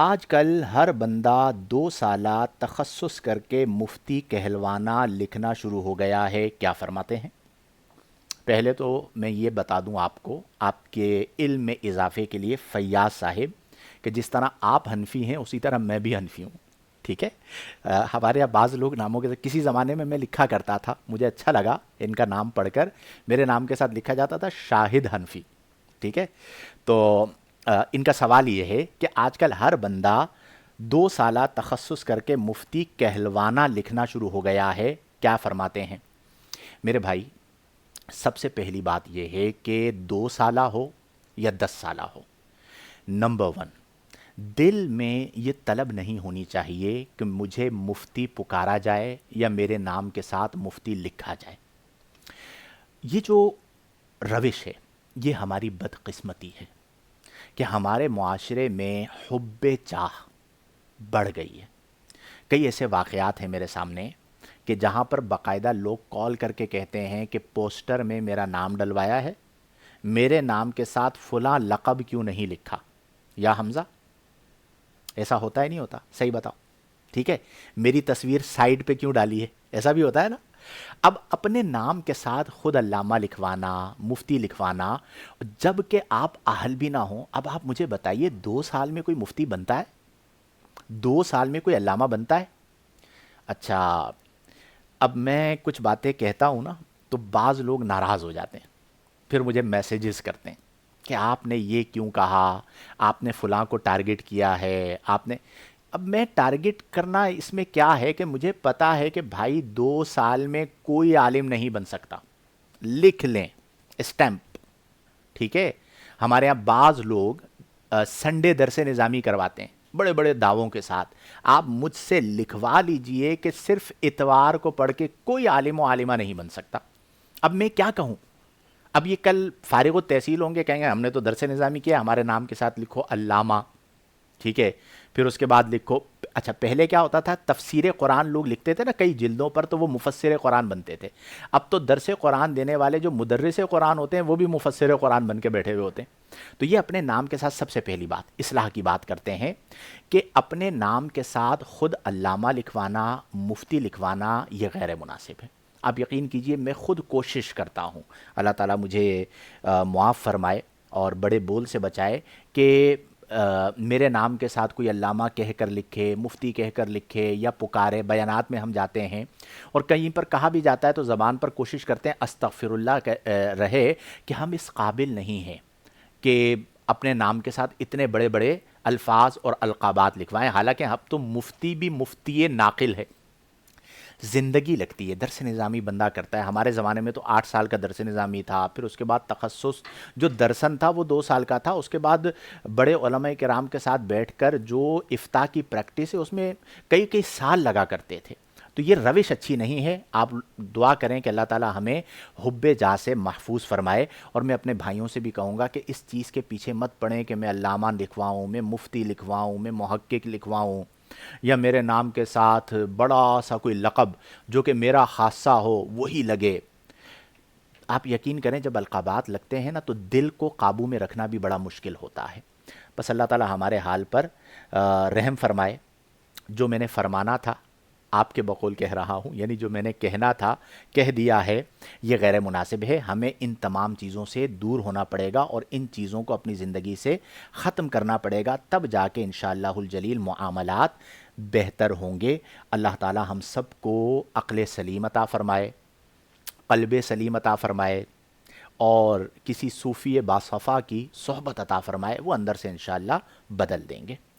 آج کل ہر بندہ 2 سالہ تخصص کر کے مفتی کہلوانا لکھنا شروع ہو گیا ہے، کیا فرماتے ہیں؟ پہلے تو میں یہ بتا دوں آپ کو، آپ کے علم میں اضافے کے لیے فیاض صاحب، کہ جس طرح آپ حنفی ہیں اسی طرح میں بھی حنفی ہوں، ٹھیک ہے؟ ہمارے یہاں بعض لوگ ناموں کے ساتھ، کسی زمانے میں لکھا کرتا تھا، مجھے اچھا لگا ان کا نام پڑھ کر، میرے نام کے ساتھ لکھا جاتا تھا شاہد حنفی، ٹھیک ہے؟ تو ان کا سوال یہ ہے کہ آج کل ہر بندہ 2 سالہ تخصص کر کے مفتی کہلوانا لکھنا شروع ہو گیا ہے، کیا فرماتے ہیں؟ میرے بھائی، سب سے پہلی بات یہ ہے کہ 2 سالہ ہو یا 10 سالہ ہو، نمبر ون، دل میں یہ طلب نہیں ہونی چاہیے کہ مجھے مفتی پکارا جائے یا میرے نام کے ساتھ مفتی لکھا جائے۔ یہ جو روش ہے، یہ ہماری بدقسمتی ہے کہ ہمارے معاشرے میں حب چاہ بڑھ گئی ہے۔ کئی ایسے واقعات ہیں میرے سامنے کہ جہاں پر باقاعدہ لوگ کال کر کے کہتے ہیں کہ پوسٹر میں میرا نام ڈلوایا ہے، میرے نام کے ساتھ فلاں لقب کیوں نہیں لکھا؟ یا حمزہ، ایسا ہوتا ہے نہیں ہوتا؟ صحیح بتاؤ، ٹھیک ہے؟ میری تصویر سائڈ پہ کیوں ڈالی ہے؟ ایسا بھی ہوتا ہے نا؟ اب اپنے نام کے ساتھ خود علامہ لکھوانا، مفتی لکھوانا، جب کہ آپ اہل بھی نہ ہوں۔ اب آپ مجھے بتائیے، 2 سال میں کوئی مفتی بنتا ہے؟ 2 سال میں کوئی علامہ بنتا ہے؟ اچھا، اب میں کچھ باتیں کہتا ہوں نا، تو بعض لوگ ناراض ہو جاتے ہیں، پھر مجھے میسیجز کرتے ہیں کہ آپ نے یہ کیوں کہا، آپ نے فلاں کو ٹارگٹ کیا ہے، آپ نے… اب میں ٹارگٹ کرنا اس میں کیا ہے کہ مجھے پتا ہے کہ بھائی 2 سال میں کوئی عالم نہیں بن سکتا، لکھ لیں، اسٹیمپ، ٹھیک ہے؟ ہمارے یہاں بعض لوگ سنڈے درس نظامی کرواتے ہیں بڑے بڑے دعووں کے ساتھ، آپ مجھ سے لکھوا لیجئے کہ صرف اتوار کو پڑھ کے کوئی عالم و عالمہ نہیں بن سکتا۔ اب میں کیا کہوں؟ اب یہ کل فارغ التحصیل ہوں گے، کہیں گے ہم نے تو درس نظامی کیا، ہمارے نام کے ساتھ لکھو علامہ، ٹھیک ہے؟ پھر اس کے بعد لکھو… اچھا، پہلے کیا ہوتا تھا، تفسیر قرآن لوگ لکھتے تھے نا کئی جلدوں پر، تو وہ مفسر قرآن بنتے تھے۔ اب تو درس قرآن دینے والے جو مدرس قرآن ہوتے ہیں وہ بھی مفسر قرآن بن کے بیٹھے ہوئے ہوتے ہیں۔ تو یہ اپنے نام کے ساتھ سب سے پہلی بات، اصلاح کی بات کرتے ہیں کہ اپنے نام کے ساتھ خود علامہ لکھوانا، مفتی لکھوانا، یہ غیر مناسب ہے۔ آپ یقین کیجئے، میں خود کوشش کرتا ہوں، اللہ تعالیٰ مجھے معاف فرمائے اور بڑے بول سے بچائے، کہ میرے نام کے ساتھ کوئی علامہ کہہ کر لکھے، مفتی کہہ کر لکھے یا پکارے۔ بیانات میں ہم جاتے ہیں اور کہیں پر کہا بھی جاتا ہے تو زبان پر کوشش کرتے ہیں استغفر اللہ رہے، کہ ہم اس قابل نہیں ہیں کہ اپنے نام کے ساتھ اتنے بڑے بڑے الفاظ اور القابات لکھوائیں۔ حالانکہ اب تو مفتی بھی مفتی ناقل ہے، زندگی لگتی ہے، درس نظامی بندہ کرتا ہے۔ ہمارے زمانے میں تو 8 سال کا درس نظامی تھا، پھر اس کے بعد تخصص جو درسن تھا وہ 2 سال کا تھا، اس کے بعد بڑے علماء کرام کے ساتھ بیٹھ کر جو افتاء کی پریکٹس ہے اس میں کئی کئی سال لگا کرتے تھے۔ تو یہ روش اچھی نہیں ہے۔ آپ دعا کریں کہ اللہ تعالیٰ ہمیں حب جاہ سے محفوظ فرمائے۔ اور میں اپنے بھائیوں سے بھی کہوں گا کہ اس چیز کے پیچھے مت پڑیں کہ میں علامہ لکھواؤں، میں مفتی لکھواؤں، میں محقق لکھواؤں، یا میرے نام کے ساتھ بڑا سا کوئی لقب جو کہ میرا خاصہ ہو وہی لگے۔ آپ یقین کریں، جب القابات لگتے ہیں نا تو دل کو قابو میں رکھنا بھی بڑا مشکل ہوتا ہے۔ بس اللہ تعالیٰ ہمارے حال پر رحم فرمائے۔ جو میں نے فرمانا تھا آپ کے بقول کہہ رہا ہوں، یعنی جو میں نے کہنا تھا کہہ دیا ہے، یہ غیر مناسب ہے۔ ہمیں ان تمام چیزوں سے دور ہونا پڑے گا اور ان چیزوں کو اپنی زندگی سے ختم کرنا پڑے گا، تب جا کے انشاءاللہ الجلیل معاملات بہتر ہوں گے۔ اللہ تعالیٰ ہم سب کو عقل سلیم عطا فرمائے، قلب سلیم عطا فرمائے، اور کسی صوفی باصفا کی صحبت عطا فرمائے، وہ اندر سے انشاءاللہ بدل دیں گے۔